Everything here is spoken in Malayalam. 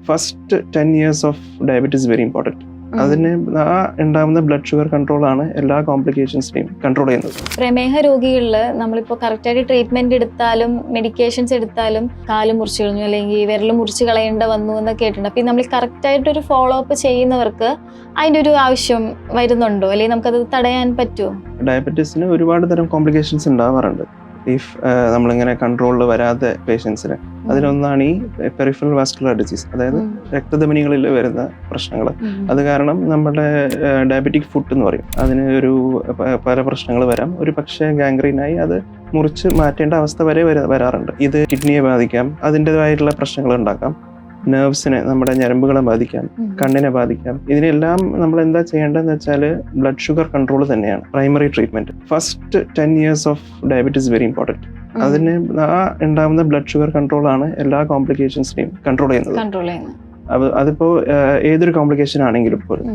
First 10 years of diabetes very important. അതിന് ഉണ്ടാകുന്ന ബ്ലഡ് ഷുഗർ കൺട്രോൾ ആണ് എല്ലാ കോംപ്ലിക്കേഷൻസിനെയും കൺട്രോൾ ചെയ്യുന്നത്. പ്രമേഹ രോഗികളിൽ നമ്മളിപ്പോൾ കറക്റ്റായിട്ട് ട്രീറ്റ്മെന്റ് എടുത്താലും മെഡിക്കേഷൻസ് എടുത്താലും കാല് മുറിച്ചു കളഞ്ഞു അല്ലെങ്കിൽ വിരൽ മുറിച്ച് കളയേണ്ട വന്നു എന്നൊക്കെ കേട്ടിട്ടുണ്ട്. അപ്പം നമ്മൾ കറക്റ്റായിട്ടൊരു ഫോളോ അപ്പ് ചെയ്യുന്നവർക്ക് അതിൻ്റെ ഒരു ആവശ്യം വരുന്നുണ്ടോ, അല്ലെങ്കിൽ നമുക്കത് തടയാൻ പറ്റുമോ? ഡയബറ്റീസിന് ഒരുപാട് തരം കോംപ്ലിക്കേഷൻസ് ഉണ്ടാവാറുണ്ട്. ഇഫ് നമ്മളിങ്ങനെ കൺട്രോളിൽ വരാത്ത പേഷ്യൻസിന് അതിലൊന്നാണ് ഈ പെരിഫറൽ വാസ്കുലർ ഡിസീസ്, അതായത് രക്തധമനികളിൽ വരുന്ന പ്രശ്നങ്ങൾ. അത് കാരണം നമ്മുടെ ഡയബറ്റിക് ഫുട്ട് എന്ന് പറയും, അതിന് ഒരു പല പ്രശ്നങ്ങൾ വരാം. ഒരു പക്ഷേ ഗാംഗ്രീനായി അത് മുറിച്ച് മാറ്റേണ്ട അവസ്ഥ വരെ വരാറുണ്ട്. ഇത് കിഡ്നിയെ ബാധിക്കാം, അതിൻ്റെതായിട്ടുള്ള പ്രശ്നങ്ങൾ ഉണ്ടാക്കാം. നെർവ്സിനെ, നമ്മുടെ ഞരമ്പുകളെ ബാധിക്കാം, കണ്ണിനെ ബാധിക്കാം. ഇതിനെല്ലാം നമ്മൾ എന്താ ചെയ്യേണ്ടതെന്ന് വെച്ചാൽ ബ്ലഡ് ഷുഗർ കൺട്രോൾ തന്നെയാണ് primary treatment. First 10 years of diabetes very important. അതിന് ഉണ്ടാകുന്ന ബ്ലഡ് ഷുഗർ കൺട്രോൾ ആണ് എല്ലാ കോംപ്ലിക്കേഷൻസിനെയും കൺട്രോൾ ചെയ്യുന്നത്. അതിപ്പോ ഏതൊരു കോംപ്ലിക്കേഷൻ ആണെങ്കിലും പോലും